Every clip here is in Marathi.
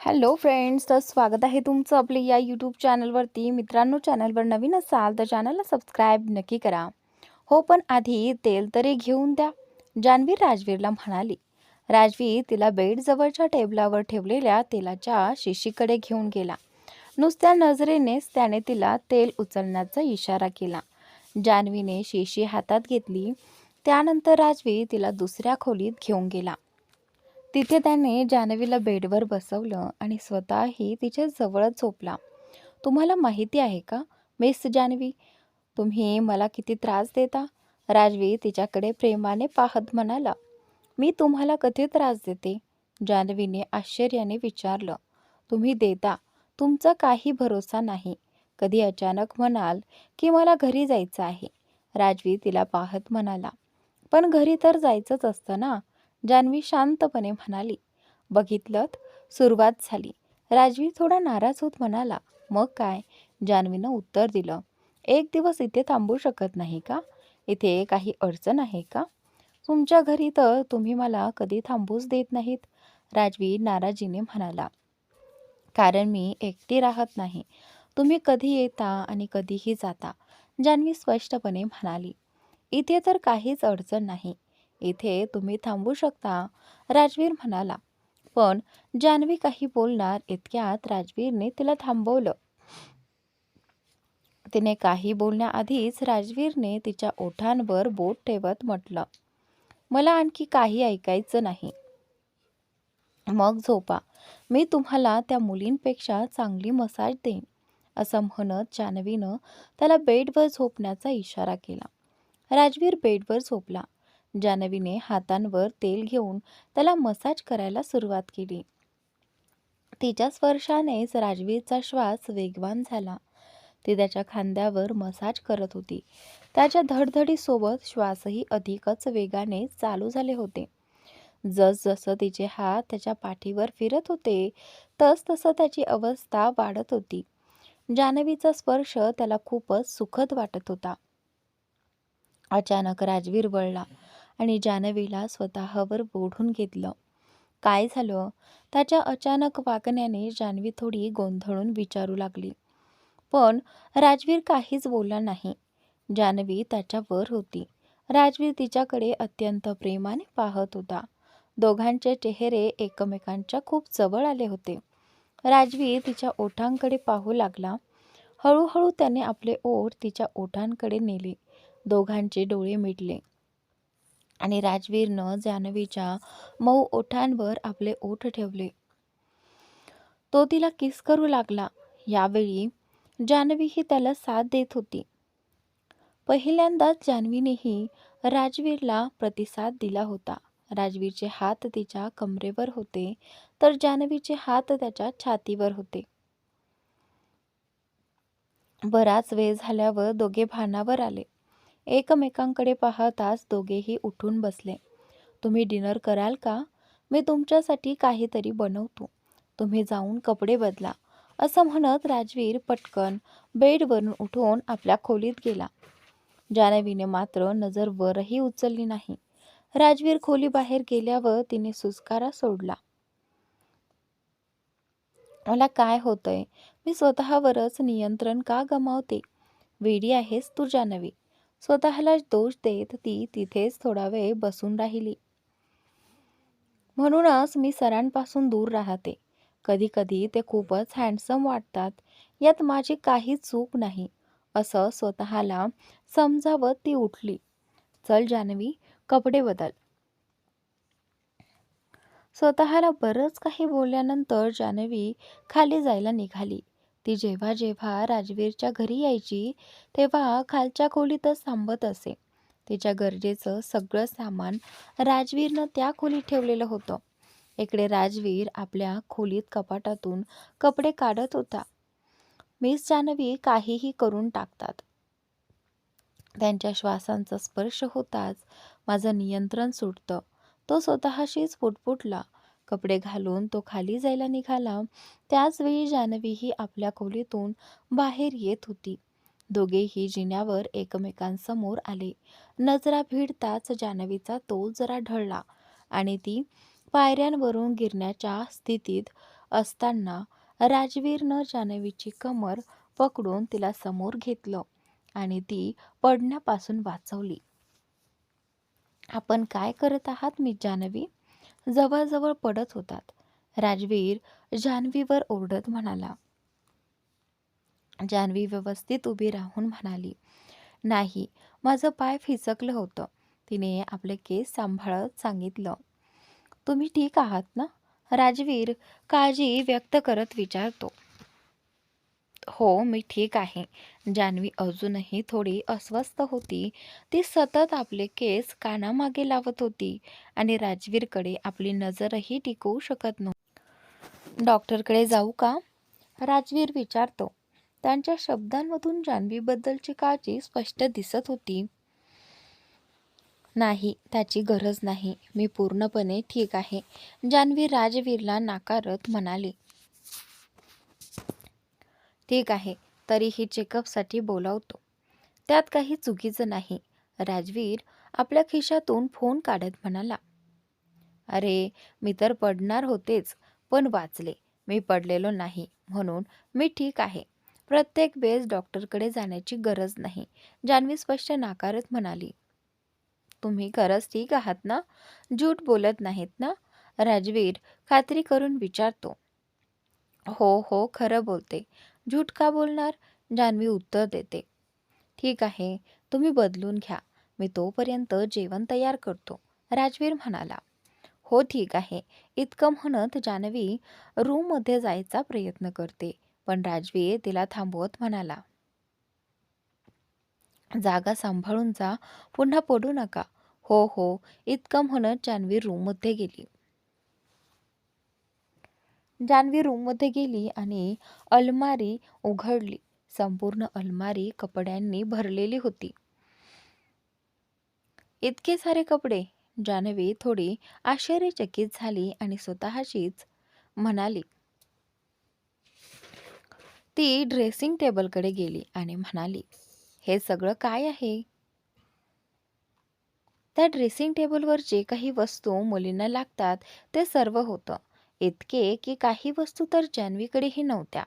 हॅलो फ्रेंड्स, तर स्वागत आहे तुमचं आपले या यूट्यूब चॅनलवरती. मित्रांनो, चॅनलवर नवीन असाल तर चॅनलला सबस्क्राईब नक्की करा. हो, पण आधी तेल तरी घेऊन द्या, जान्हवी राजवीरला म्हणाली. राजवीर तिला बेडजवळच्या टेबलावर ठेवलेल्या तेलाच्या शिशीकडे घेऊन गेला. नुसत्या नजरेनेच त्याने तिला तेल उचलण्याचा इशारा केला. जान्हवीने शिशी हातात घेतली. त्यानंतर राजवीर तिला दुसऱ्या खोलीत घेऊन गेला. तिथे त्याने जान्हवीला बेडवर बसवलं आणि स्वतःही तिच्या जवळच झोपला. तुम्हाला माहिती आहे का मिस जान्हवी, तुम्ही मला किती त्रास देता? राजवीर तिच्याकडे प्रेमाने पाहत म्हणाला. मी तुम्हाला कधी त्रास देते? जान्हवीने आश्चर्याने विचारलं. तुम्ही देता, तुमचा काही भरोसा नाही. कधी अचानक म्हणाल की मला घरी जायचं आहे. राजवीर तिला पाहत म्हणाला. पण घरी तर जायचंच असतं ना, जान्हवी शांतपणे म्हणाली. बघितलंत, सुरुवात झाली. राजवीर थोडा नाराज होत म्हणाला. मग काय? जान्हवीनं उत्तर दिलं. एक दिवस इथे थांबू शकत नाही का? इथे काही अडचण आहे का? तुमच्या घरी तर तुम्ही मला कधी थांबूच देत नाहीत, राजवीर नाराजीने म्हणाला. कारण मी एकटी राहत नाही. तुम्ही कधी येता आणि कधीही जाता, जान्हवी स्पष्टपणे म्हणाली. इथे तर काहीच अडचण नाही. इथे तुम्ही थांबू शकता, राजवीर म्हणाला. पण जान्हवी काही बोलणार इतक्यात राजवीरने तिला थांबवलं. तिने काही बोलण्याआधीच राजवीरने तिच्या ओठांवर बोट ठेवत म्हटलं, मला आणखी काही ऐकायचं नाही. मग झोपा. मी तुम्हाला त्या मुलींपेक्षा चांगली मसाज देईन. असं म्हणत जान्हवीनं त्याला बेडवर झोपण्याचा इशारा केला. राजवीर बेडवर झोपला. जान्हवीने हातांवर तेल घेऊन त्याला मसाज करायला सुरुवात केली. तिच्या स्पर्शानेच राजवीरचा श्वास वेगवान झाला. ती त्याच्या खांद्यावर मसाज करत होती. त्याच्या धडधडीसोबत श्वासही अधिकच वेगाने चालू झाले होते. जसजसं तिचे हात त्याच्या पाठीवर फिरत होते, तसतसं त्याची अवस्था वाढत होती. जान्हवीचा स्पर्श त्याला खूपच सुखद वाटत होता. अचानक राजवीर वळला आणि जान्हवीला स्वतःवर ओढून घेतलं. काय झालं? त्याच्या अचानक वागण्याने जान्हवी थोडी गोंधळून विचारू लागली. पण राजवीर काहीच बोलला नाही. जान्हवी त्याच्यावर होती. राजवीर तिच्याकडे अत्यंत प्रेमाने पाहत होता. दोघांचे चेहरे एकमेकांच्या खूप जवळ आले होते. राजवीर तिच्या ओठांकडे पाहू लागला. हळूहळू त्याने आपले ओठ तिच्या ओठांकडे नेले. दोघांचे डोळे मिटले आणि राजवीरनं जान्हवीच्या मऊ ओठांवर आपले ओठ ठेवले. तो तिला किस करू लागला. यावेळी जान्हवीही त्याला साथ देत होती. पहिल्यांदाच जान्हवीनेही राजवीरला प्रतिसाद दिला होता. राजवीरचे हात तिच्या कमरेवर होते, तर जान्हवीचे हात त्याच्या छातीवर होते. बराच वेळ झाल्यावर दोघे भानावर आले. एकमेकांकडे पाहताच दोघेही उठून बसले. तुम्ही डिनर कराल का? मी तुमच्यासाठी काहीतरी बनवतो. तुम्ही जाऊन कपडे बदला. असं म्हणत राजवीर पटकन बेडवरून उठून आपल्या खोलीत गेला. जान्हवीने मात्र नजर वरही उचलली नाही. राजवीर खोलीबाहेर गेल्यावर तिने सुस्कारा सोडला. मला काय होतंय? मी स्वतःवरच नियंत्रण का गमावते? वेडी आहेस तू जान्हवी. स्वतःला दोष देत ती तिथेच थोडा वेळ बसून राहिली. म्हणूनच मी सरांपासून दूर राहते. कधी कधी ते खूपच हँडसम वाटतात. यात माझी काही चूक नाही, असं स्वतःला समजावत ती उठली. चल जान्हवी, कपडे बदल. स्वतःला बरंच काही बोलल्यानंतर जान्हवी खाली जायला निघाली. ती जेव्हा जेव्हा राजवीरच्या घरी यायची तेव्हा खालच्या खोलीतच थांबत असे. तिच्या गरजेचं सगळं सामान राजवीरनं त्या खोलीत ठेवलेलं होतं. इकडे राजवीर आपल्या खोलीत कपाटातून कपडे काढत होता. मिस जान्हवी काहीही करून टाकतात. त्यांच्या श्वासांचा स्पर्श होताच माझं नियंत्रण सुटतं. तो स्वतःशीच पुटपुटला. कपडे घालून तो खाली जायला निघाला. त्याचवेळी जान्हवीही आपल्या खोलीतून बाहेर येत होती. दोघेही जिन्यावर एकमेकांसमोर आले. नजरा भिडताच जान्हवीचा तोल जरा ढळला आणि ती पायऱ्यांवरून गिरण्याच्या स्थितीत असताना राजवीरनं जान्हवीची कमर पकडून तिला समोर घेतलं आणि ती पडण्यापासून वाचवली. आपण काय करत आहात मी जान्हवी? जवळजवळ पडत होतात. राजवीर जान्हवीवर ओरडत म्हणाला. जान्हवी व्यवस्थित उभी राहून म्हणाली, नाही, माझं पाय फिसकलं होतं. तिने आपले केस सांभाळत सांगितलं. तुम्ही ठीक आहात ना? राजवीर काळजी व्यक्त करत विचारतो. हो, मी ठीक आहे. जान्हवी अजूनही थोडी अस्वस्थ होती. ती सतत आपले केस कानामागे लावत होती आणि राजवीरकडे आपली नजरही टिकवू शकत नव्हती. डॉक्टरकडे जाऊ का? राजवीर विचारतो. त्यांच्या शब्दांमधून जान्हवीबद्दलची काळजी स्पष्ट दिसत होती. नाही, त्याची गरज नाही. मी पूर्णपणे ठीक आहे. जान्हवी राजवीरला नाकारत म्हणाली. ठीक आहे, तरीही चेकअपसाठी बोलावतो. त्यात काही चुकीचं नाही. राजवीर आपल्या खिशातून फोन काढत म्हणाला. अरे, मी तर पडणार होतेच, पण वाचले. मी पडलेलो नाही, म्हणून मी ठीक आहे. प्रत्येक वेळेस डॉक्टरकडे जाण्याची गरज नाही. जान्हवी स्पष्ट नाकारत म्हणाली. तुम्ही खरंच ठीक आहात ना? झूट बोलत नाहीत ना? राजवीर खात्री करून विचारतो. हो हो, खरं बोलते. झूट का बोलणार? जान्हवी उत्तर देते. ठीक आहे, तुम्ही बदलून घ्या. मी तोपर्यंत जेवण तयार करतो. राजवीर म्हणाला. हो ठीक आहे. इतकं म्हणत जान्हवी रूममध्ये जायचा प्रयत्न करते, पण राजवीर तिला थांबवत म्हणाला. जागा सांभाळून जा, पुन्हा पडू नका. हो हो, इतकं म्हणत जान्हवी रूममध्ये गेली आणि अलमारी उघडली. संपूर्ण अलमारी कपड्यांनी भरलेली होती. इतके सारे कपडे? जान्हवी थोडी आश्चर्यचकित झाली आणि स्वतःशीच म्हणाली. ती ड्रेसिंग टेबलकडे गेली आणि म्हणाली, हे सगळं काय आहे? त्या ड्रेसिंग टेबलवर जे काही वस्तू मुलींना लागतात ते सर्व होतं. इतके की काही वस्तू तर जान्हवीकडेही नव्हत्या.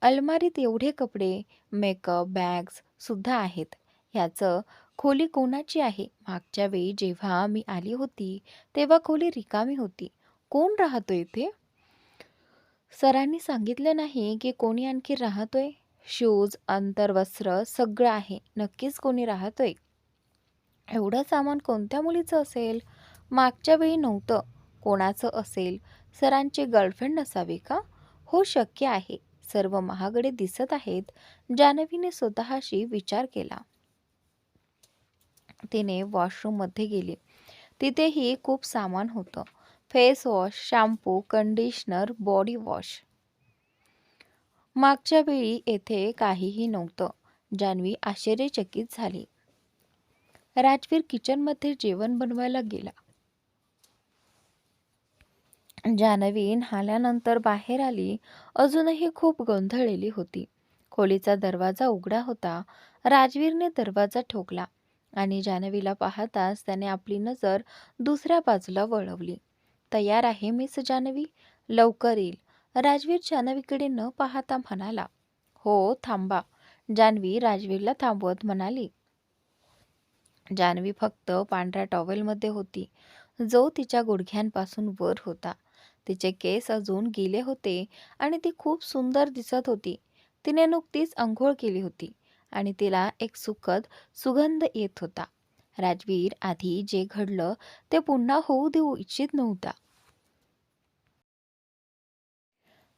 अलमारीत एवढे कपडे, मेकअप, बॅग्स सुद्धा आहेत. ह्याचं खोली कोणाची आहे? मागच्या वेळी जेव्हा मी आली होती तेव्हा खोली रिकामी होती. कोण राहतोय इथे? सरांनी सांगितलं नाही की कोणी आणखी राहतोय? शूज, अंतर्वस्त्र सगळं आहे. नक्कीच कोणी राहतोय. एवढं सामान कोणत्या मुलीचं असेल? मागच्या वेळी नव्हतं. कोणाचं असेल? सरांची गर्लफ्रेंड नसावी का? हो, शक्य आहे. सर्व महागडे दिसत आहेत. जान्हवीने स्वतःशी विचार केला. तिने वॉशरूममध्ये गेली. तिथेही खूप सामान होतं. Face wash, shampoo, conditioner, body wash. मागच्या वेळी येथे काहीही नव्हतं. जान्हवी आश्चर्यचकित झाली. राजवीर किचनमध्ये जेवण बनवायला गेला. जान्हवी न्हाल्यानंतर बाहेर आली. अजूनही खूप गोंधळलेली होती. खोलीचा दरवाजा उघडा होता. राजवीरने दरवाजा ठोकला आणि जान्हवीला पाहताच त्याने आपली नजर दुसऱ्या बाजूला वळवली. तयार आहे मिस जान्हवी? लवकर येईल. राजवीर जान्हवीकडे न पाहता म्हणाला. हो, थांबा. जान्हवी राजवीरला थांबवत म्हणाली. जान्हवी फक्त पांढऱ्या टॉवेलमध्ये होती, जो तिच्या गुडघ्यांपासून वर होता. तिचे केस अजून गेले होते आणि ती खूप सुंदर दिसत होती. तिने नुकतीच अंघोळ केली होती आणि तिला एक सुखद सुगंध येत होता. राजवीर आधी जे घडलं ते पुन्हा होऊ देऊ इच्छित नव्हता.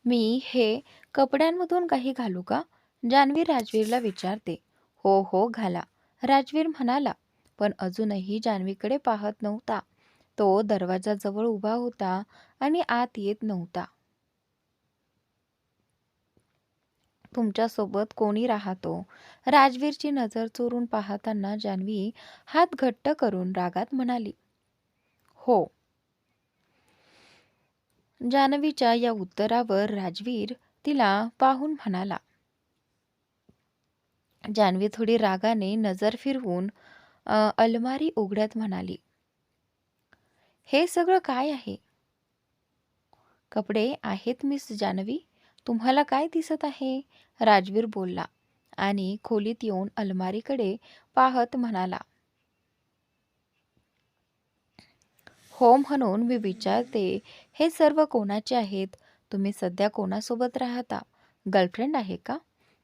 मी हे कपड्यांमधून काही घालू का? जान्हवी राजवीरला विचारते. हो हो, घाला. राजवीर म्हणाला, पण अजूनही जान्हवीकडे पाहत नव्हता. तो दरवाजाजवळ उभा होता आणि आत येत नव्हता. तुमच्यासोबत कोणी राहतो? राजवीरची नजर चोरून पाहताना जान्हवी हात घट्ट करून रागात म्हणाली. हो. जान्हवीच्या या उत्तरावर राजवीर तिला पाहून म्हणाला. जान्हवी थोडी रागाने नजर फिरवून अलमारी उघडत म्हणाली. हे सगळं काय आहे? कपडे आहेत मिस जानवी. तुम्हाला काय दिसत आहे? राजवीर बोलला आणि खोलीत येऊन अलमारीकडे पाहत म्हणाला. हो म्हणून मी विचारते, हे सर्व कोणाचे आहेत? तुम्ही सध्या कोणासोबत राहता? गर्लफ्रेंड आहे का?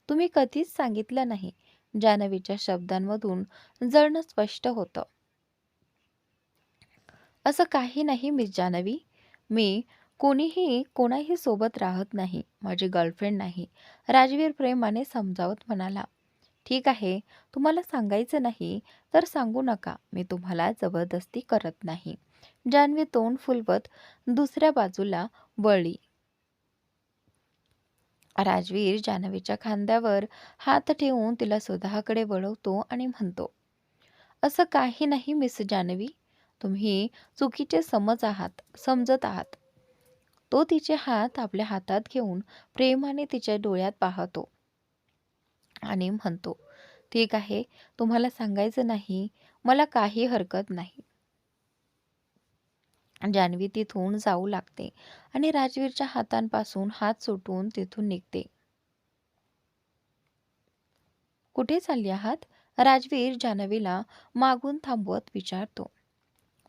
तुम्ही कधीच सांगितलं नाही. जान्हवीच्या शब्दांमधून जळणं स्पष्ट होतं. असं काही नाही मिस जान्हवी. मी कोणाही सोबत राहत नाही. माझी गर्लफ्रेंड नाही. राजवीर प्रेमाने समजावत म्हणाला. ठीक आहे, तुम्हाला सांगायचं नाही तर सांगू नका. मी तुम्हाला जबरदस्ती करत नाही. जान्हवी तोंड फुलवत दुसऱ्या बाजूला वळली. राजवीर जान्हवीच्या खांद्यावर हात ठेवून तिला स्वतःकडे वळवतो आणि म्हणतो, असं काही नाही मिस जान्हवी. तुम्ही चुकीचे समजत आहात. तो तिचे हात आपल्या हातात घेऊन प्रेमाने तिच्या डोळ्यात पाहतो आणि म्हणतो, ठीक आहे, तुम्हाला सांगायचं नाही, मला काही हरकत नाही. जान्हवी तिथून जाऊ लागते आणि राजवीरच्या हातांपासून हात सुटून तिथून निघते. कुठे चालली आहात? राजवीर जान्हवीला मागून थांबवत विचारतो.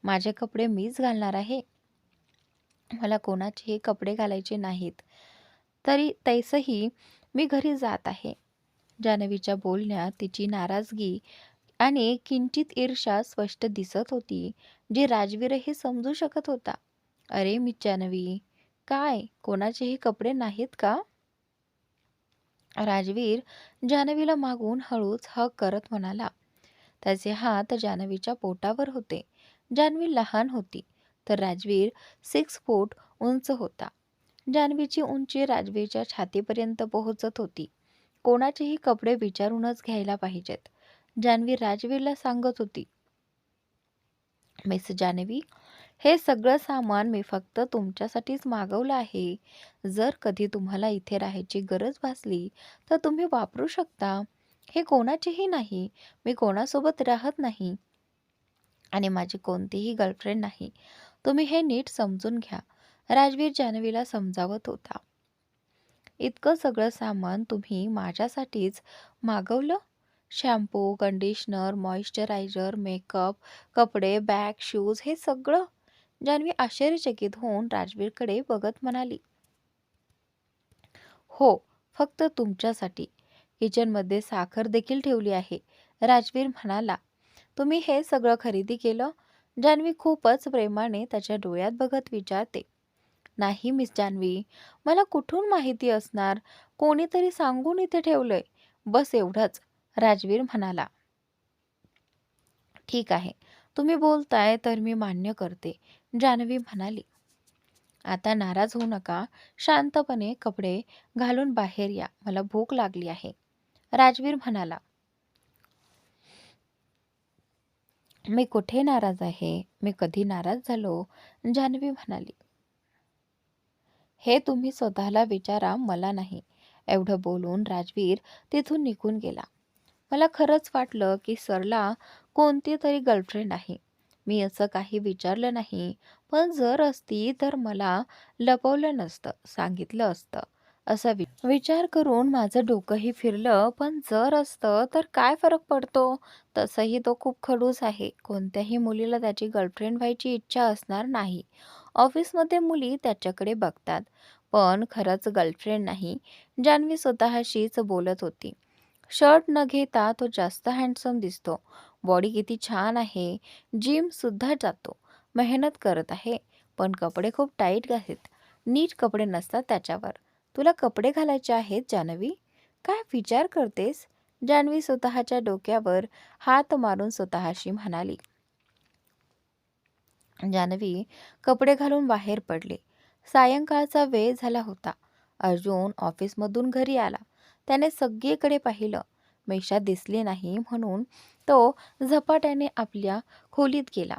माझे कपडे मीच घालणार आहे. मला कोणाचेही कपडे घालायचे नाहीत. तरी तैसही मी घरी जात आहे. जान्हवीच्या बोलण्यात तिची नाराजगी आणि किंचित ईर्ष्या स्पष्ट दिसत होती, जी राजवीरही समजू शकत होता. अरे मी जान्हवी, काय कोणाचेही कपडे नाहीत का? राजवीर जान्हवीला मागून हळूच हक करत म्हणाला. त्याचे हात जान्हवीच्या पोटावर होते. जान्हवी लहान होती तर राजवीर 6 फूट उंच होता. जान्हवीची उंची राजवीरच्या छातीपर्यंत पोहोचत होती. कोणाचेही कपडे विचारूनच घ्यायला पाहिजेत, जान्हवी राजवीरला सांगत होती. मिस जान्हवी, हे सगळं सामान मी फक्त तुमच्यासाठीच मागवलं आहे. जर कधी तुम्हाला इथे राहायची गरज भासली तर तुम्ही वापरू शकता. हे कोणाचेही नाही. मी कोणासोबत राहत नाही आणि माझी कोणतीही गर्लफ्रेंड नाही. तुम्ही हे नीट समजून घ्या. राजवीर जान्हवीला समजावत होता. इतकं सगळं सामान तुम्ही माझ्यासाठीच मागवलं? शॅम्पू, कंडिशनर, मॉइश्चरायझर, मेकअप, कपडे, बॅग, शूज हे सगळं? जान्हवी आश्चर्यचकित होऊन राजवीरकडे बघत म्हणाली. हो, फक्त तुमच्यासाठी. किचनमध्ये साखर देखील ठेवली आहे. राजवीर म्हणाला. तुम्ही हे सगळं खरेदी केलं? जान्हवी खूपच प्रेमाने त्याच्या डोळ्यात बघत विचारते. नाही मिस जान्हवी, मला कुठून माहिती असणार? कोणीतरी सांगून इथे ठेवलंय. बस एवढंच, राजवीर म्हणाला. ठीक आहे, तुम्ही बोलताय तर मी मान्य करते, जान्हवी म्हणाली. आता नाराज होऊ नका. शांतपणे कपडे घालून बाहेर या. मला भूक लागली आहे, राजवीर म्हणाला. मी कुठे नाराज आहे? मी कधी नाराज झालो? जान्हवी म्हणाली. हे तुम्ही स्वतःला विचारा, मला नाही. एवढं बोलून राजवीर तिथून निघून गेला. मला खरंच वाटलं की सरला कोणती तरी गर्लफ्रेंड आहे. मी असं काही विचारलं नाही. पण जर असती तर मला लपवलं नसतं, सांगितलं असतं. असा विचार करून माझं डोकंही फिरलं. पण जर असतं तर काय फरक पडतो? तसंही तो खूप खडूस आहे. कोणत्याही मुलीला त्याची गर्लफ्रेंड व्हायची इच्छा असणार नाही. ऑफिसमध्ये मुली त्याच्याकडे बघतात, पण खरंच गर्लफ्रेंड नाही. जान्हवी स्वतःशीच बोलत होती. शर्ट न घेता तो जास्त हँडसम दिसतो. बॉडी किती छान आहे. जिम सुद्धा जातो. मेहनत करत आहे. पण कपडे खूप टाईट आहेत. नीट कपडे नसतात त्याच्यावर. तुला कपडे घालायचे आहेत जान्हवी? काय विचार करतेस? जान्हवी स्वतःच्या डोक्यावर हात मारून स्वतःशी म्हणाली. जान्हवी कपडे घालून बाहेर पडले. सायंकाळचा वेळ झाला होता. अर्जुन ऑफिसमधून घरी आला. त्याने सगळीकडे पाहिलं. मेषा दिसली नाही म्हणून तो झपाट्याने आपल्या खोलीत गेला.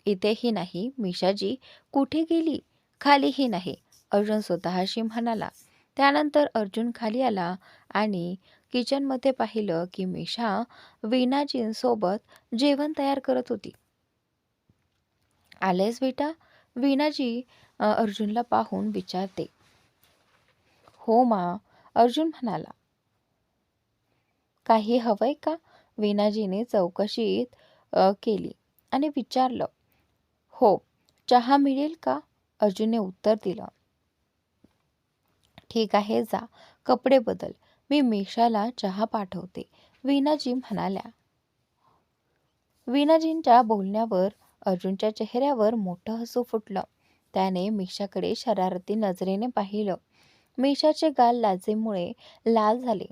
इथेही नाही. मिशाजी कुठे गेली? खालीही नाही, अर्जुन स्वतःशी म्हणाला. त्यानंतर अर्जुन खाली आला आणि किचनमध्ये पाहिलं की मिशा वीणाजींसोबत जेवण तयार करत होती. आलेस बेटा? वीणाजी अर्जुनला पाहून विचारते. हो मा, अर्जुन म्हणाला. काही हवंय का? वीणाजीने चौकशीत केली आणि विचारलं. हो, चहा मिळेल का? अर्जुनने उत्तर दिलं. ठीक आहे, जा कपडे बदल, मी मेषाला चहा पाठवते, वीणाजी म्हणाल्या. वीणाजींच्या बोलण्यावर अर्जुनच्या चेहऱ्यावर मोठं हसू फुटलं. त्याने मेषाकडे शरारती नजरेने पाहिलं. मेषाचे गाल लाजेमुळे लाल झाले.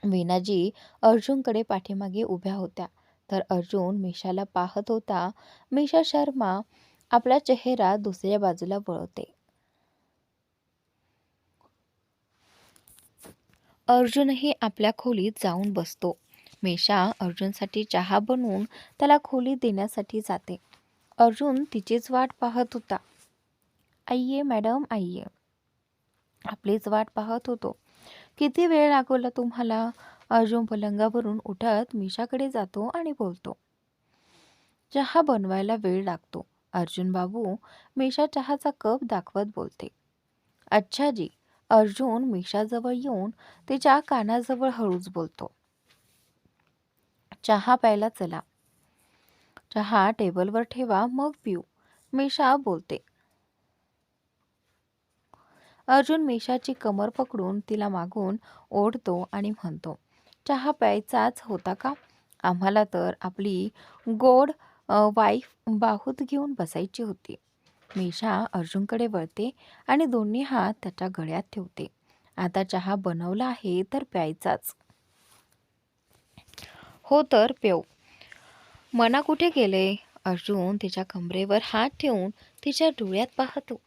वीणाजी अर्जुनकडे पाठीमागे उभ्या होत्या, तर अर्जुन मेषाला पाहत होता. मेषा शर्मा आपला चेहरा दुसऱ्या बाजूला वळवते. अर्जुनही आपल्या खोलीत जाऊन बसतो. मेषा अर्जुनसाठी चहा बनवून त्याला खोलीत देण्यासाठी जाते. अर्जुन तिचीच वाट पाहत होता. आइये मॅडम, आइये, आपलीच वाट पाहत होतो. किती वेळ लागवला तुम्हाला? अर्जुन पलंगावरून उठत मेषाकडे जातो आणि बोलतो. चहा बनवायला वेळ लागतो अर्जुन बाबू, मेषा चहाचा कप दाखवत बोलते. अच्छा जी. अर्जुन मेषाजवळ येऊन तिच्या कानाजवळ हळूच बोलतो. चहा प्यायला चला. चहा टेबलवर ठेवा, मग पिऊ, मेषा बोलते. अर्जुन मेषाची कमर पकडून तिला मागून ओढतो आणि म्हणतो. चहा प्यायचाच होता का? आम्हाला तर आपली गोड वाईफ बाहूत घेऊन बसायची होती. मेषा अर्जुनकडे वळते आणि दोन्ही हात त्याच्या गळ्यात ठेवते. आता चहा बनवला आहे तर प्यायचाच. हो तर पेव. मना कुठे गेले? अर्जुन तिच्या कमरेवर हात ठेवून तिच्या डोळ्यात पाहतो.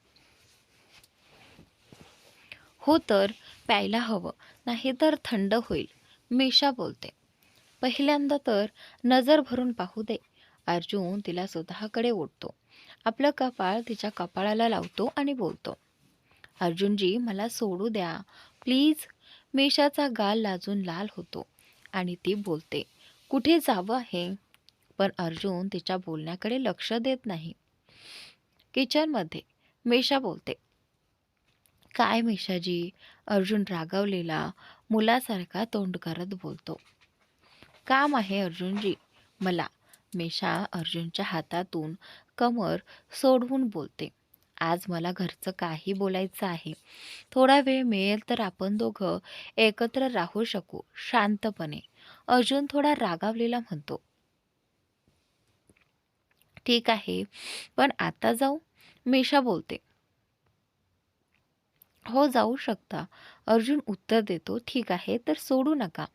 हो तर प्यायला हवं, नाही तर थंड होईल, मेषा बोलते. पहिल्यांदा तर नजर भरून पाहू दे. अर्जुन तिला स्वतःकडे ओढतो. आपलं कपाळ तिच्या कपाळाला लावतो आणि बोलतो. अर्जुनजी, मला सोडू द्या प्लीज. मेषाचा गाल लाजून लाल होतो आणि ती बोलते. कुठे जावं आहे? पण अर्जुन तिच्या बोलण्याकडे लक्ष देत नाही. किचनमध्ये मेषा बोलते. काय मेषाजी? अर्जुन रागावलेला मुलासारखा तोंड करत बोलतो. काम आहे अर्जुनजी मला. मेषा अर्जुनच्या हातातून कमर सोडवून बोलते. आज मला घरचं काही बोलायचं आहे. थोडा वेळ मिळेल तर आपण दोघं एकत्र राहू शकू शांतपणे. अर्जुन थोडा रागावलेला म्हणतो. ठीक आहे, पण आता जाऊ? मेषा बोलते. हो, जाऊ शकता. अर्जुन उत्तर देतो. ठीक आहे, तर सोडू नका.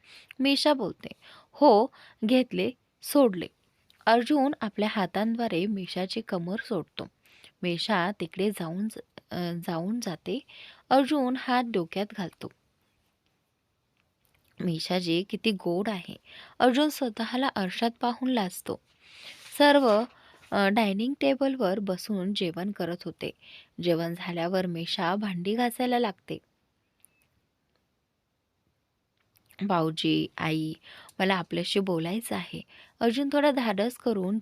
मेषा बोलते. हो, घेतले, सोडले. अर्जुन आपल्या हातांद्वारे मेषाची कमर सोडतो. मेषा तिकडे जाऊन जाते. अर्जुन हात डोक्यात घालतो. मेषाजी किती गोड आहे. अर्जुन स्वतःला आरशात पाहून लाजतो. सर्व डायनिंग टेबलवर बसून जेवण करत होते. जेवण झाल्यावर मेषा भांडी घासायला लागते. भाऊजी, आई, मला आपल्याशी बोलायचं आहे. अर्जुन थोडा धाडस करून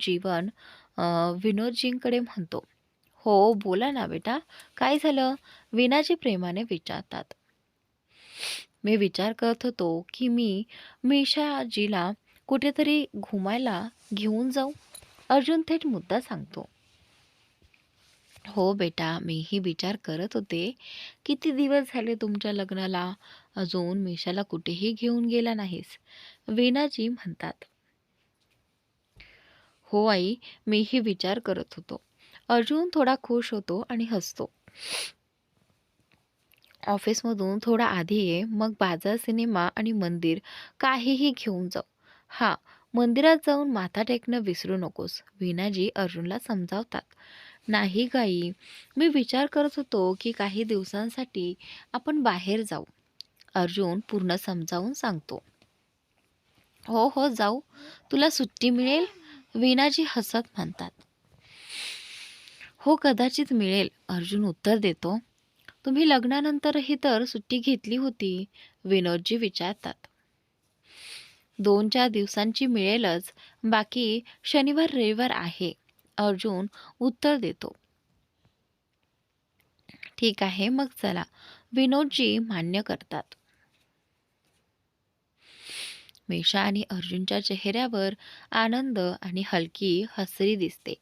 विनोदजींकडे म्हणतो. हो, बोला ना बेटा, काय झालं? विनाजी प्रेमाने विचारतात. मी विचार करत होतो की मी मेषाजीला कुठेतरी घुमायला घेऊन जाऊ. अर्जुन थेट मुद्दा सांगतो. हो बेटा, मीही विचार करत होते. किती दिवस झाले तुमच्या लग्नाला, अजून मेषाला कुठेही घेऊन गेला नाहीस, वीणाजी म्हणतात. हो आई, मीही विचार करत होतो. अर्जुन थोडा खुश होतो आणि हसतो. ऑफिसमधून थोडा आधी ये, मग बाजार, सिनेमा आणि मंदिर काहीही घेऊन जाऊ. हा, मंदिरात जाऊन माथा टेकणं विसरू नकोस, वीणाजी अर्जुनला समजावतात. नाही गाई, मी विचार करत होतो की काही दिवसांसाठी आपण बाहेर जाऊ, अर्जुन पूर्ण समजावून सांगतो. हो हो, जाऊ. तुला सुट्टी मिळेल, वीणाजी हसत म्हणतात. हो, कदाचित मिळेल, अर्जुन उत्तर देतो. तुम्ही लग्नानंतरही तर सुट्टी घेतली होती, विनोदजी विचारतात. 2-4 दिवसांची मिळेलच, बाकी शनिवार रविवार आहे, अर्जुन उत्तर देतो. ठीक आहे, मग चला. विनोदजी मान्य करतात. मेषा आणि अर्जुनच्या चेहऱ्यावर आनंद आणि हलकी हसरी दिसते.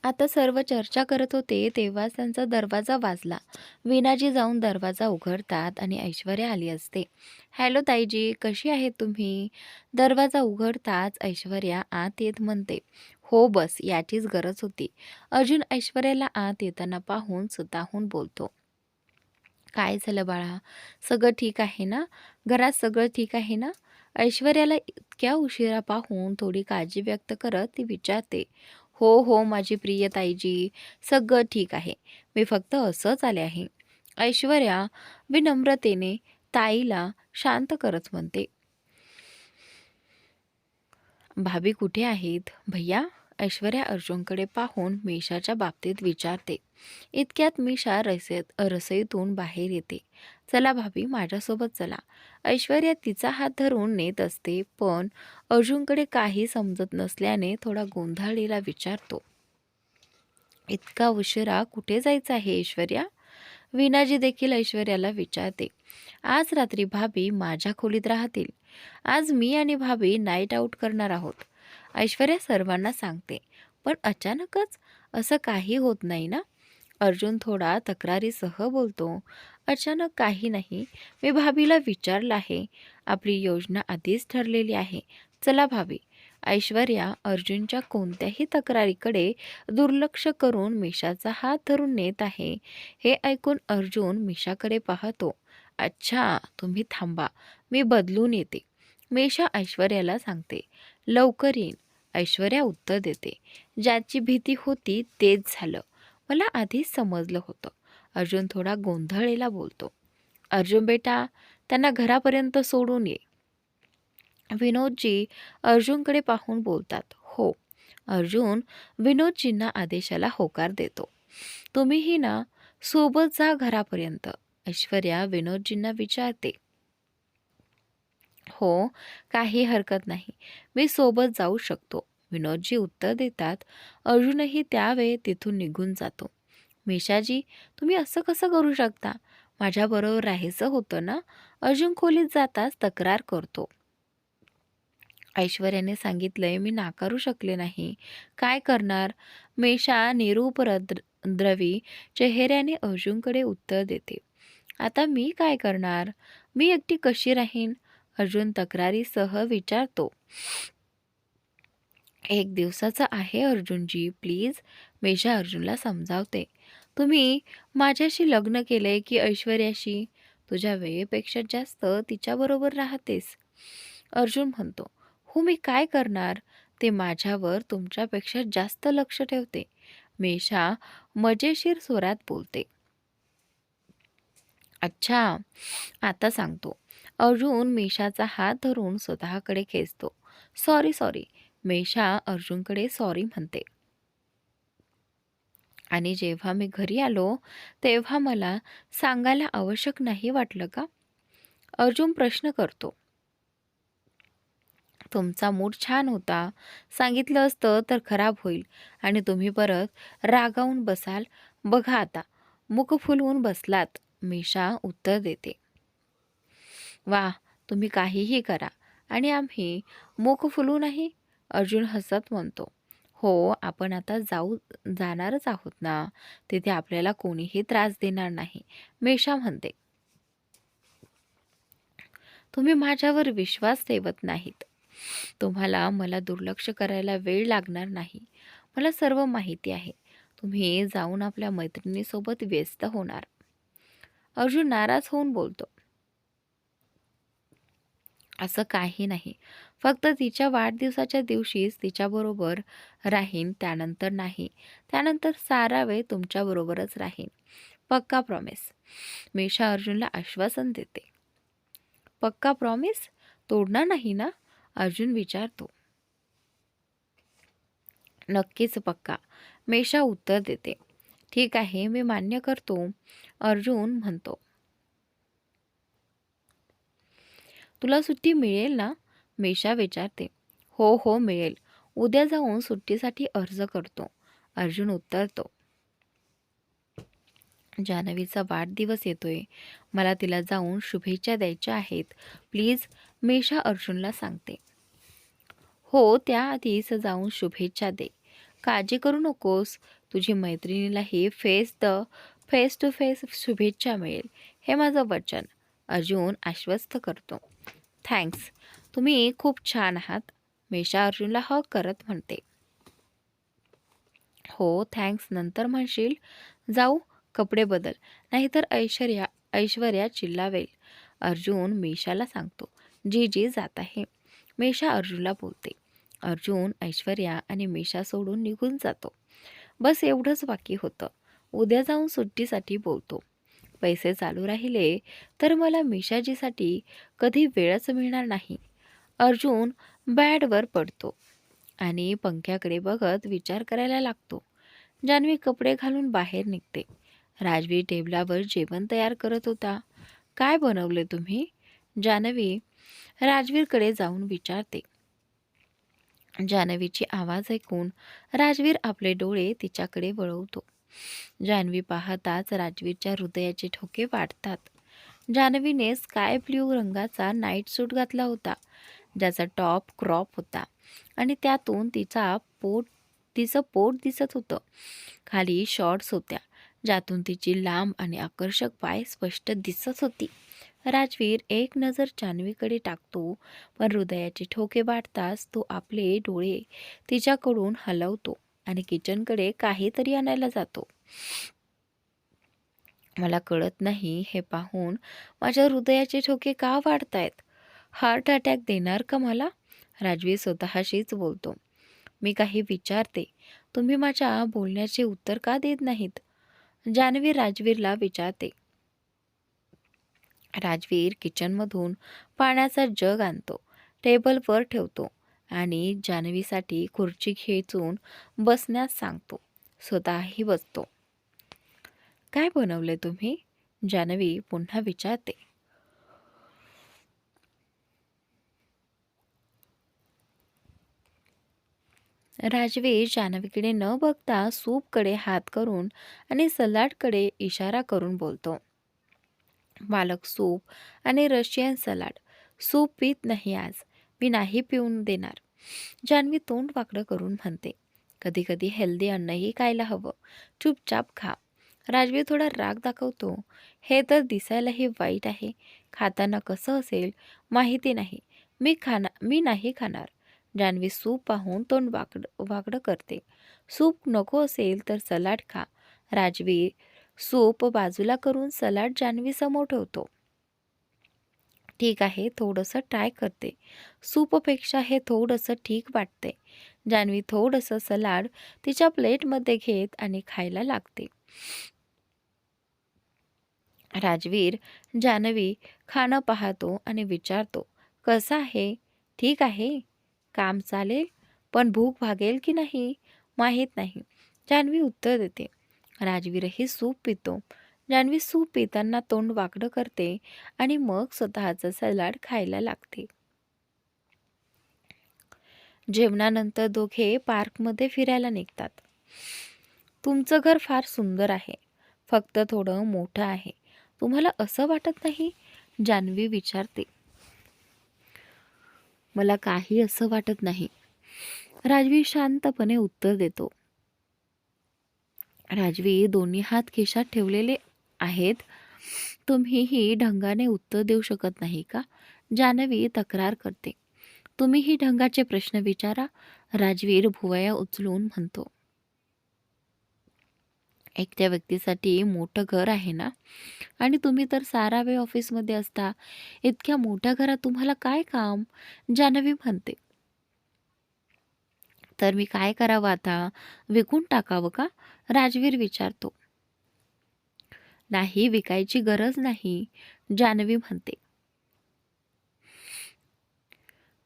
आता सर्व चर्चा करत होते तेव्हाच त्यांचा दरवाजा वाजला. वीणाजी जाऊन दरवाजा उघडतात आणि ऐश्वर्या आली असते. हॅलो ताईजी, कशी आहेत तुम्ही? दरवाजा उघडताच ऐश्वर्या आत येत म्हणते, हो बस याचीच गरज होती. अर्जुन ऐश्वर्याला आत येताना पाहून स्वतःहून बोलतो, काय झालं बाळा? सगळं ठीक आहे ना? घरात सगळं ठीक आहे ना? ऐश्वर्याला इतक्या उशिरा पाहून थोडी काळजी व्यक्त करत ती विचारते, हो हो माझी प्रिय ताईजी, सगळं ठीक आहे. मी फक्त असंच आले आहे. ऐश्वर्या विनम्रतेने ताईला शांत करत म्हणते, भाभी कुठे आहेत? भैया? ऐश्वर्या अर्जुनकडे पाहून मिशाच्या बाबतीत विचारते. इतक्यात मिशा रसईतून बाहेर येते. चला भाभी, माझ्यासोबत चला. ऐश्वर्या तिचा हात धरून नेत असते, पण अर्जुनकडे काही समजत नसल्याने थोडा गोंधळलेला विचारतो, इतका उशिरा कुठे जायचं आहे ऐश्वर्या? वीणाजी देखील ऐश्वर्याला विचारते. आज रात्री भाभी माझ्या खोलीत राहतील. आज मी आणि भाभी नाईट आऊट करणार आहोत. ऐश्वर्या सर्वांना सांगते. पण अचानकच असं काही होत नाही ना? अर्जुन थोडा तक्रारीसह बोलतो. अचानक काही नाही. मी भाभीला विचारलं आहे. आपली योजना आधीच ठरलेली आहे. चला भाभी. ऐश्वर्या अर्जुनच्या कोणत्याही तक्रारीकडे दुर्लक्ष करून मिशाचा हात धरून नेत आहे. हे ऐकून अर्जुन मिशाकडे पाहतो. अच्छा, तुम्ही थांबा, मी बदलून येते. मिशा ऐश्वर्याला सांगते. लवकर येईन. ऐश्वर्या उत्तर देते. ज्याची भीती होती तेच झालं. मला आधीच समजलं होतं. अर्जुन थोडा गोंधळलेला बोलतो. अर्जुन बेटा, त्यांना घरापर्यंत सोडून ये. विनोदजी अर्जुनकडे पाहून बोलतात. हो. अर्जुन विनोदजींना आदेशाला होकार देतो. तुम्हीही ना सोबत जा घरापर्यंत. ऐश्वर्या विनोदजींना विचारते. हो, काही हरकत नाही. मी सोबत जाऊ शकतो. विनोदजी उत्तर देतात. अर्जुनही त्यावेळी तिथून निघून जातो. मिशाजी, तुम्ही असं कसं करू शकता? माझ्याबरोबर राहायचं होतं ना? अर्जुन खोलीत जाताच तक्रार करतो. ऐश्वर्याने सांगितलंय, मी नाकारू शकले नाही. काय करणार? मेषा निरुपद्रवी चेहऱ्याने अर्जुनकडे उत्तर देते. आता मी काय करणार? मी एकटी कशी राहीन? अर्जुन तक्रारीसह विचारतो. एक दिवसाचं आहे अर्जुनजी, प्लीज. मेषा अर्जुनला समजावते. तुम्ही माझ्याशी लग्न केलंय की ऐश्वर्याशी? तुझ्या वेळेपेक्षा जास्त तिच्याबरोबर राहतेस. अर्जुन म्हणतो, हो, मी काय करणार? ते माझ्यावर तुमच्यापेक्षा जास्त लक्ष ठेवते. मेषा मजेशीर स्वरात बोलते. अच्छा, आता सांगतो. अर्जुन मेषाचा हात धरून स्वतःकडे खेचतो. Sorry sorry. मेषा अर्जुनकडे सॉरी म्हणते. आणि जेव्हा मी घरी आलो तेव्हा मला सांगायला आवश्यक नाही वाटलं का? अर्जुन प्रश्न करतो. तुमचा मूड छान होता. सांगितलं असतं तर खराब होईल आणि तुम्ही परत रागावून बसाल. बघा आता, मुख फुलवून बसलात. मिशा उत्तर देते. वा, तुम्ही काहीही करा आणि आम्ही मुख फुलू नाही? अर्जुन हसत म्हणतो. हो, आपण आता जाणारच आहोत ना. तिथे आपल्याला कोणीही त्रास देणार नाही. मेषा म्हणते. तुम्ही माझ्यावर विश्वास ठेवत नाहीत. तुम्हाला मला दुर्लक्ष करायला वेळ लागणार नाही. मला सर्व माहिती आहे. तुम्ही जाऊन आपल्या मैत्रिणीसोबत व्यस्त होणार. अर्जुन नाराज होऊन बोलतो. असं काही नाही. फक्त तिच्या वाढदिवसाच्या दिवशीच तिच्याबरोबर राहीन, त्यानंतर नाही. त्यानंतर सारा वेळ तुमच्याबरोबरच राहीन. पक्का प्रॉमिस. मेषा अर्जुनला आश्वासन देते. पक्का प्रॉमिस? तोडणार नाही ना? अर्जुन विचारतो. नक्कीच पक्का. मेषा उत्तर देते. ठीक आहे, मी मान्य करतो. अर्जुन म्हणतो. तुला सुट्टी मिळेल ना? मेषा विचारते. हो हो मिळेल. उद्या जाऊन सुट्टीसाठी अर्ज करतो. अर्जुन उत्तरतो. जान्हवीचा वाढदिवस येतोय. मला तिला जाऊन शुभेच्छा द्यायच्या आहेत. प्लीज, मेशा अर्जुनला सांगते. हो, त्याआधीच जाऊन शुभेच्छा दे. काळजी करू नकोस. तुझी मैत्रिणीलाही फेस टू फेस शुभेच्छा मिळेल, हे माझं वचन. अर्जुन आश्वस्त करतो. थँक्स. तुम्ही खूप छान आहात. मेशा अर्जुनला हग करत म्हणते. हो, थँक्स नंतर म्हणशील. जाऊ, कपडे बदल, नाहीतर ऐश्वर्या चिल्लावेल. अर्जुन मेशाला सांगतो. जी जात आहे. मेशा अर्जुनला बोलते. अर्जुन ऐश्वर्या आणि मेशा सोडून निघून जातो. बस एवढंच बाकी होतं. उद्या जाऊन सुट्टीसाठी बोलतो. पैसे चालू राहिले तर मला मेशाजीसाठी कधी वेळच मिळणार नाही. अर्जुन बॅडवर पडतो आणि पंख्याकडे बघत विचार करायला लागतो. जान्हवी कपडे घालून बाहेर निघते. राजवीर टेबलावर जेवण तयार करत होता. काय बनवले तुम्ही? जान्हवी राजवीरकडे जाऊन विचारते. जान्हवीची आवाज ऐकून राजवीर आपले डोळे तिच्याकडे वळवतो. जान्हवी पाहताच राजवीरच्या हृदयाचे ठोके वाढतात. जान्हवीने स्काय ब्ल्यू रंगाचा नाईट सूट घातला होता, ज्याचा टॉप क्रॉप होता आणि त्यातून तिचं पोट दिसत होतं. खाली शॉर्ट्स होत्या, ज्यातून तिची लांब आणि आकर्षक पाय स्पष्ट दिसत होती. राजवीर एक नजर जान्हवीकडे टाकतो, पण हृदयाचे ठोके वाढताच तो आपले डोळे तिच्याकडून हलवतो आणि किचनकडे काहीतरी आणायला जातो. मला कळत नाही हे पाहून माझ्या हृदयाचे ठोके का वाढतायत? हार्ट अटॅक देणार का मला? राजवीर स्वतःशीच बोलतो. मी काही विचारते, तुम्ही माझ्या बोलण्याचे उत्तर का देत नाहीत? जान्हवी राजवीरला विचारते. राजवीर किचनमधून पाण्याचा जग आणतो, टेबलवर ठेवतो आणि जान्हवीसाठी खुर्ची खेचून बसण्यास सांगतो. स्वतःही बसतो. काय बनवले तुम्ही? जान्हवी पुन्हा विचारते. राजवीर जान्हवीकडे न बघता सूपकडे हात करून आणि सलाडकडे इशारा करून बोलतो. पालक सूप आणि रशियन सलाड. सूप पित नाही आज. मी नाही पिऊन देणार. जान्हवी तोंड वाकडं करून म्हणते. कधी कधी हेल्दी अन्नही खायला हवं. चुपचाप खा. राजवीर थोडा राग दाखवतो. हे तर दिसायलाही वाईट आहे. खाताना कसं असेल माहिती नाही. मी नाही खाणार. जान्हवी सूप पाहून तोंड वाकडं करते. सूप नको असेल तर सलाड खा. राजवीर सूप बाजूला करून सलाड जान्हवी समोर ठेवतो. ठीक आहे, थोडंसं ट्राय करते. सूपपेक्षा हे थोडंसं ठीक वाटते. जान्हवी थोडंसं सलाड तिच्या प्लेटमध्ये घेत आणि खायला लागते. राजवीर जान्हवी खाणं पाहतो आणि विचारतो, कसं आहे? ठीक आहे. काम चालेल, पण भूक भागेल की नाही माहीत नाही. जान्हवी उत्तर देते. राजवीरही सूप पितो. जान्हवी सूप पिताना तोंड वाकडं करते आणि मग स्वतःचा सलाड खायला लागते. जेवणानंतर दोघे पार्कमध्ये फिरायला निघतात. तुमचं घर फार सुंदर आहे, फक्त थोडं मोठं आहे. तुम्हाला असं वाटत नाही? जान्हवी विचारते. मला काही असं वाटत नाही. राजवीर शांतपणे उत्तर देतो. राजवीर दोन्ही हात खिशात ठेवलेले आहेत. तुम्हीही ढंगाने उत्तर देऊ शकत नाही का? जान्हवी तक्रार करते. तुम्हीही ढंगाचे प्रश्न विचारा. राजवीर भुवया उचलून म्हणतो. एकट्या व्यक्तीसाठी मोठं घर आहे ना? आणि तुम्ही तर सारा वेळ ऑफिसमध्ये असता. इतक्या मोठ्या घरात तुम्हाला काय काम? जान्हवी म्हणते. तर मी काय करावं आता? विकून टाकावं का? राजवीर विचारतो. नाही, विकायची गरज नाही. जान्हवी म्हणते.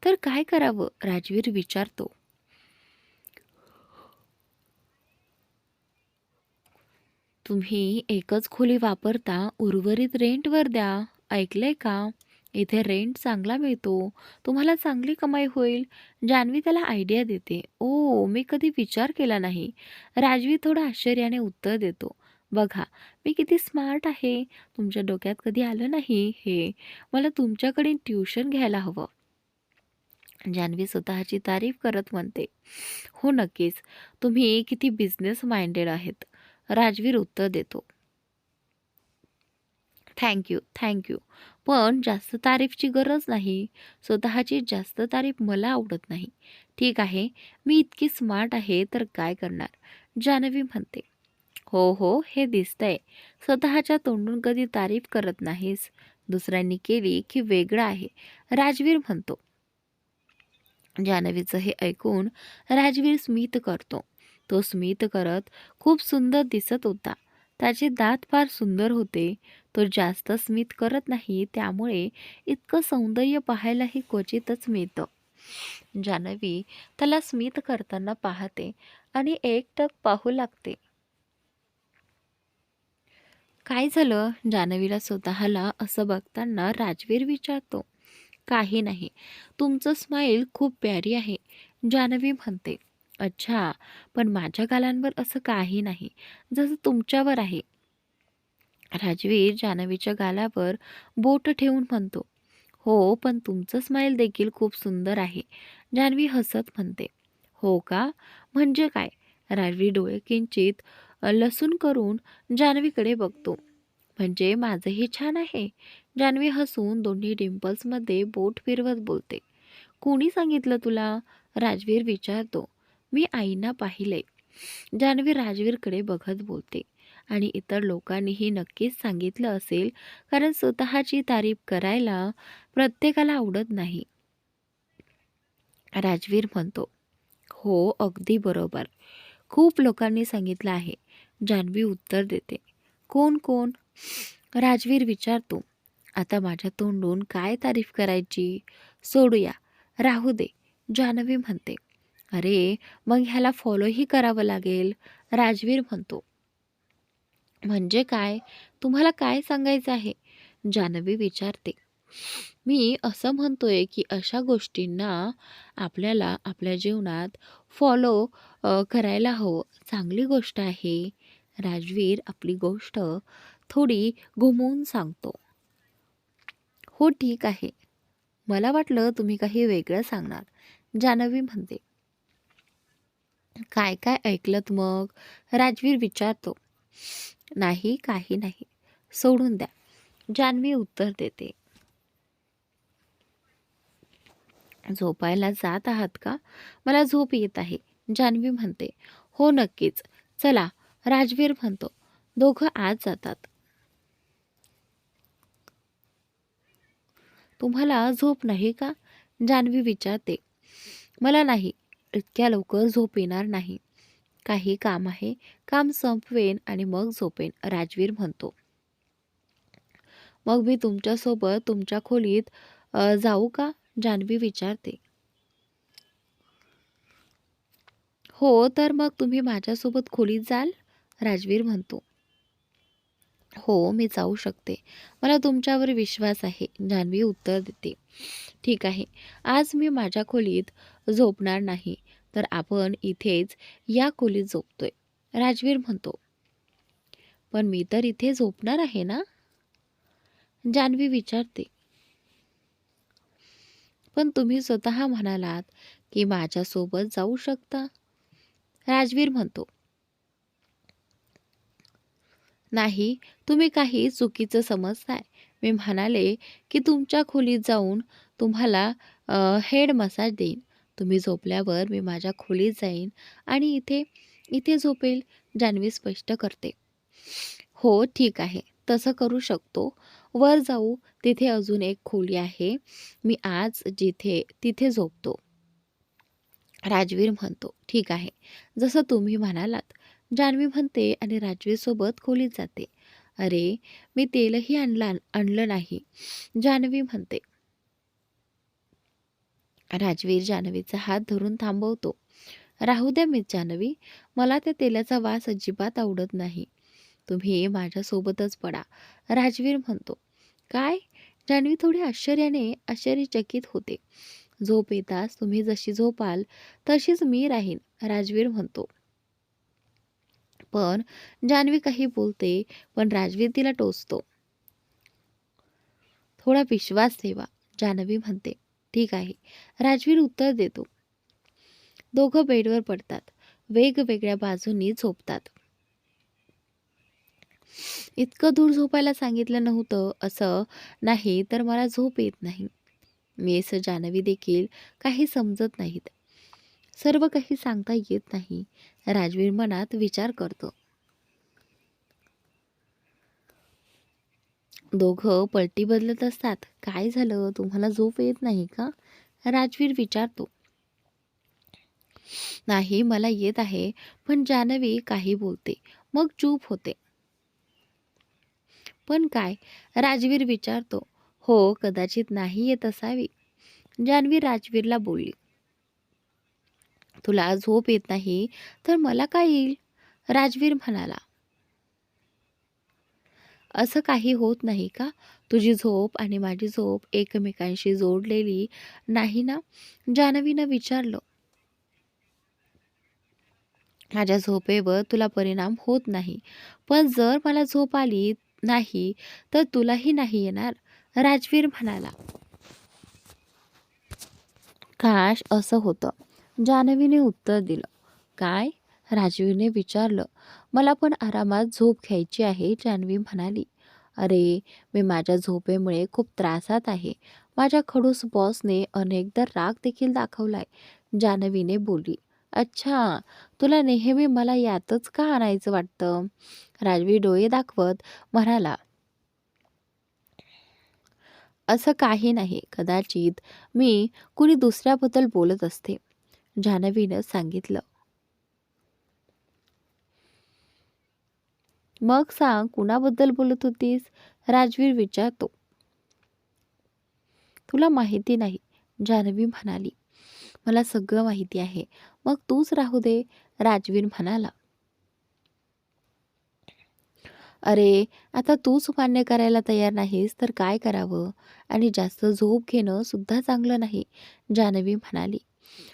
तर काय करावं? राजवीर विचारतो. तुम्ही एकच खोली वापरता, उर्वरित रेंटवर द्या. ऐकलंय का? इथे रेंट चांगला मिळतो. तुम्हाला चांगली कमाई होईल. जान्हवी त्याला आयडिया देते. ओ, मी कधी विचार केला नाही. राजवीर थोडा आश्चर्याने उत्तर देतो. बघा, मी किती स्मार्ट आहे. तुमच्या डोक्यात कधी आलं नाही हे. मला तुमच्याकडे ट्युशन घ्यायला हवं." जान्हवी स्वतःची तारीफ करत म्हणते. "हो नक्कीच. तुम्ही किती बिझनेस माइंडेड आहेत." राजवीर उत्तर देतो. "Thank you, thank you. पण जास्त तारीफची गरज नाही. स्वतःची जास्त तारीफ मला आवडत नाही." "ठीक आहे, मी इतकी स्मार्ट आहे तर काय करणार?" जान्हवी म्हणते. "हो, हो, हे दिसतंय. स्वतःच्या तोंडून कधी तारीफ करत नाहीस. दुसऱ्यांनी केली की वेगळं आहे." राजवीर म्हणतो. जान्हवीचं हे ऐकून राजवीर स्मित करतो. तो स्मित करत खूप सुंदर दिसत होता. त्याचे दात फार सुंदर होते. तो जास्त स्मित करत नाही, त्यामुळे इतकं सौंदर्य पाहायलाही क्वचितच मिळतं. जान्हवी त्याला स्मित करताना पाहते आणि एकटक पाहू लागते. काय झालं? जान्हवीला स्वतःला असं बघताना राजवीर विचारतो. "काही नाही. तुमचं स्माईल खूप प्यारी आहे." जान्हवी म्हणते. "अच्छा, पण माझ्या गालांवर असं काही नाही, जसं तुमच्यावर आहे." राजवीर जान्हवीच्या गालावर बोट ठेवून म्हणतो. "हो, पण तुमचं स्माईल देखील खूप सुंदर आहे." जान्हवी हसत म्हणते. "हो का? म्हणजे काय?" राजवीर डोळे किंचित लसूण करून जान्हवीकडे बघतो. "म्हणजे माझंही छान आहे." जान्हवी हसून दोन्ही डिम्पल्समध्ये बोट फिरवत बोलते. "कोणी सांगितलं तुला?" राजवीर विचारतो. "मी आईना पाहिलंय." जान्हवी राजवीरकडे बघत बोलते. "आणि इतर लोकांनीही नक्कीच सांगितलं असेल, कारण स्वतःची तारीफ करायला प्रत्येकाला आवडत नाही." राजवीर म्हणतो. "हो, अगदी बरोबर. खूप लोकांनी सांगितलं आहे." जान्हवी उत्तर देते. "कोण कोण?" राजवीर विचारतो. "आता माझ्या तोंडून काय तारीफ करायची? सोडूया, राहू दे." जान्हवी म्हणते. "अरे, मग ह्याला फॉलोही करावं लागेल." राजवीर म्हणतो. "म्हणजे काय? तुम्हाला काय सांगायचं आहे?" जान्हवी विचारते. "मी असं म्हणतोय की अशा गोष्टींना आपल्याला आपल्या जीवनात फॉलो करायला हवं. चांगली गोष्ट आहे." राजवीर आपली गोष्ट थोडी घुमवून सांगतो. "हो, ठीक आहे. मला वाटलं तुम्ही काही वेगळं सांगणार." जान्हवी म्हणते. "काय काय ऐकलत मग?" राजवीर विचारतो. "नाही, काही नाही. सोडून द्या." जान्हवी उत्तर देते. "झोपायला जात आहात का?" "मला झोप येत आहे." जान्हवी म्हणते. "हो, नक्कीच. चला." राजवीर म्हणतो. दोघं आत जातात. "तुम्हाला झोप नाही का?" जान्हवी विचारते. "मला नाही. इतक्या लवकर झोप येणार नाही. काही काम आहे. काम संपवेन आणि मग झोपेन." राजवीर म्हणतो. "मग मी तुमच्यासोबत तुमच्या खोलीत जाऊ का?" जान्हवी विचारते. "हो, तर मग तुम्ही माझ्यासोबत खोलीत जाल?" राजवीर म्हणतो. "हो, मी जाऊ शकते. मला तुमच्यावर विश्वास आहे." जान्हवी उत्तर देते. "ठीक आहे. आज मी माझ्या खोलीत झोपणार नाही, तर आपण इथेच या खोलीत झोपतोय." राजवीर म्हणतो. "पण मी तर इथे झोपणार आहे ना?" जान्हवी विचारते. "पण तुम्ही स्वतः म्हणालात की माझ्यासोबत जाऊ शकता." राजवीर म्हणतो. "नाही, तुम्ही काही चुकीचं समजताय. मी म्हणाले की तुमच्या खोलीत जाऊन तुम्हाला हेड मसाज देईन. तुम्ही झोपल्यावर मी माझ्या खोलीत जाईन आणि इथे इथे झोपेल." जान्हवी स्पष्ट करते. "हो, ठीक आहे. तसं करू शकतो. वर जाऊ, तिथे अजून एक खोली आहे. मी आज जिथे तिथे झोपतो." राजवीर म्हणतो. "ठीक आहे. जसं तुम्ही म्हणालात." जान्हवी म्हणते आणि राजवीरसोबत खोलीत जाते. "अरे, मी तेलही आणलं नाही." जान्हवी म्हणते. राजवीर जान्हवीचा हात धरून थांबवतो. "राहू द्या मिस जान्हवी. मला त्या तेलाचा वास अजिबात आवडत नाही. तुम्ही माझ्यासोबतच पडा." राजवीर म्हणतो. "काय?" जान्हवी थोडी आश्चर्यचकित होते. "झोप येताच तुम्ही जशी झोपाल तशीच मी राहीन." राजवीर म्हणतो. पण जान्हवी काही बोलते, पण राजवीर तिला टोचतो. थोडा विश्वास ठेवा, जान्हवी म्हणते. ठीक आहे, राजवीर उत्तर देतो. दोघं बेडवर पडतात. वेगवेगळ्या बाजूंनी झोपतात. इतकं दूर झोपायला सांगितलं नव्हतं असं नाही, तर मला झोप येत नाही. मेस जान्हवी देखील काही समजत नाहीत. सर्व काही सांगता येत नाही. राजवीर मनात विचार करतो. दोघं पलटी बदलत असतात. काय झालं, तुम्हाला झोप येत नाही का? राजवीर विचारतो. नाही, मला येत आहे, पण जान्हवी काही बोलते, मग चूप होते. पण काय? राजवीर विचारतो. हो, कदाचित नाही येत असावी. जान्हवी राजवीरला बोलली. तुला झोप येत नाही तर मला काय येईल? राजवीर म्हणाला. असं काही होत नाही का? तुझी झोप आणि माझी झोप एकमेकांशी जोडलेली नाही ना? जान्हवीनं विचारलं. माझ्या झोपेवर तुला परिणाम होत नाही, पण जर मला झोप आली नाही तर तुलाही नाही येणार, राजवीर म्हणाला. काश असं होतं, जान्हवीने उत्तर दिलं. काय? राजवीरने विचारलं. मला पण आरामात झोप घ्यायची आहे, जान्हवी म्हणाली. अरे, मी माझ्या झोपेमुळे खूप त्रासात आहे. माझ्या खडूस बॉसने अनेकदा राग देखील दाखवलाय, जान्हवीने बोलली. अच्छा, तुला नेहमी मला यातच का आणायचं वाटतं? राजवीर डोळे दाखवत म्हणाला. असं काही नाही, कदाचित मी कुणी दुसऱ्याबद्दल बोलत असते, जान्हवीनं सांगितलं. मग सांग, कुणाबद्दल बोलत होतीस? राजवीर विचारतो. तुला माहिती नाही, जान्हवी म्हणाली. मला सगळं माहिती आहे, मग तूच राहू दे, राजवीर म्हणाला. अरे, आता तूच मान्य करायला तयार नाहीस तर काय करावं? आणि जास्त झोप घेणं सुद्धा चांगलं नाही, जान्हवी म्हणाली.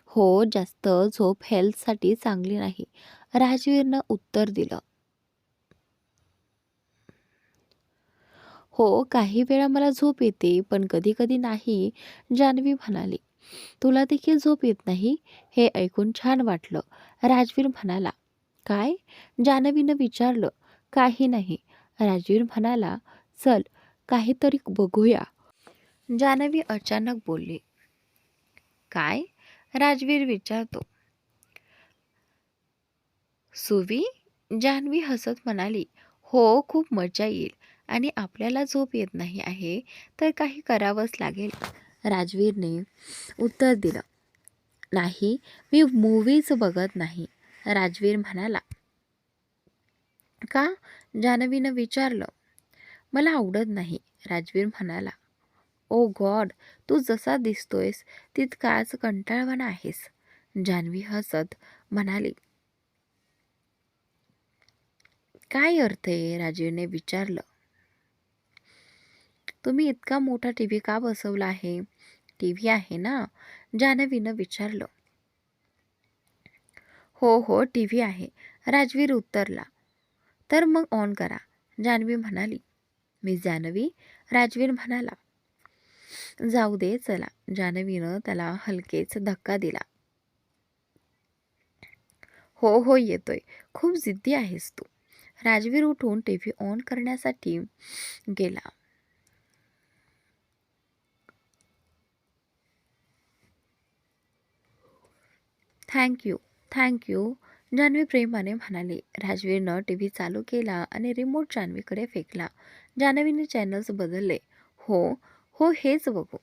हो, जास्त झोप हेल्थसाठी चांगली नाही, राजवीरनं उत्तर दिलं. हो, काही वेळा मला झोप येते, पण कधी कधी नाही, जान्हवी म्हणाली. तुला देखील झोप येत नाही? हे ऐकून छान वाटलं, राजवीर म्हणाला. काय? जान्हवीनं विचारलं. काही नाही, राजवीर म्हणाला. चल, काहीतरी बघूया, जान्हवी अचानक बोलली. काय? राजवीर विचारतो. सुवी? जान्हवी हसत म्हणाली. हो, खूप मजा येईल. आणि आपल्याला झोप येत नाही आहे तर काही करावंच लागेल, राजवीरने उत्तर दिलं. नाही, मी मूव्हीज बघत नाही, राजवीर म्हणाला. का? जान्हवीनं विचारलं. मला आवडत नाही, राजवीर म्हणाला. ओ गॉड, तू जसा दिसतोयस तितकाच कंटाळवाणा आहेस, जान्हवी हसत म्हणाली. काय अर्थ आहे? राजीवने विचारलं. तुम्ही इतका मोठा टीव्ही का बसवला आहे? टीव्ही आहे ना, जान्हवीनं विचारलं. हो हो, टीव्ही आहे, राजवीर उत्तरला. तर मग ऑन करा, जान्हवी म्हणाली. मिस जान्हवी, राजवीर म्हणाला. जाऊ दे, चला, जान्हवीनं त्याला हलकेच धक्का दिला. हो हो, येतोय. खूप जिद्दी आहेस तू, राजवीर उठून टीव्ही ऑन करण्यासाठी गेला. Thank you, thank you, Janhavi प्रेमाने म्हणाली. राजवीरनं टीव्ही चालू केला आणि रिमोट जान्हवीकडे फेकला. जान्हवीने चॅनल्स बदलले. हो हो, हेच बघू.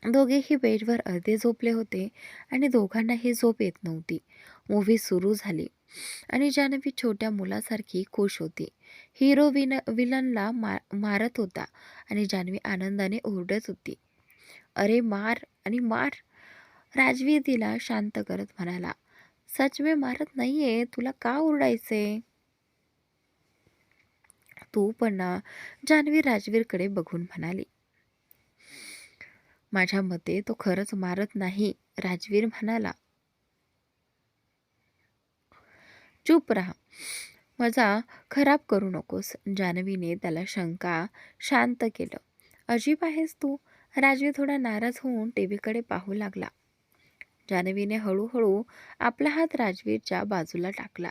दोघेही बेडवर अर्धे झोपले होते आणि दोघांनाही झोप येत नव्हती. मूव्ही सुरू झाली आणि जान्हवी छोट्या मुलासारखी खुश होती. हिरो विलनला मारत होता आणि जान्हवी आनंदाने ओरडत होती. अरे मार आणि मार, राजवीर तिला शांत करत म्हणाला. सच में मारत नाहीये, तुला का ओरडायचे? तू पण ना, जान्हवी राजवीरकडे बघून म्हणाली. माझ्या मते तो खरंच मारत नाही, राजवीर म्हणाला. चूप राहा. मजा खराब करू नकोस. जान्हवीने त्याला शंका शांत केलं. अजीब आहेस तू. राजवीर थोडा नाराज होऊन टीव्हीकडे पाहू लागला. जान्हवीने हळूहळू आपला हात राजवीरच्या बाजूला टाकला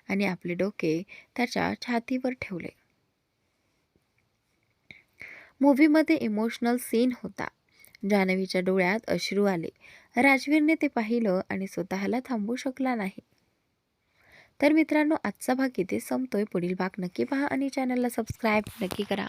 आणि आपले डोके त्याच्या छातीवर ठेवले. मूव्हीमध्ये इमोशनल सीन होता. जान्हवीच्या डोळ्यात अश्रू आले. राजवीरने ते पाहिलं आणि स्वतःला थांबवू शकला नाही. तर मित्रांनो, आजचा भाग इथे संपतोय. पुढील भाग नक्की पहा आणि चॅनलला सबस्क्राईब नक्की करा.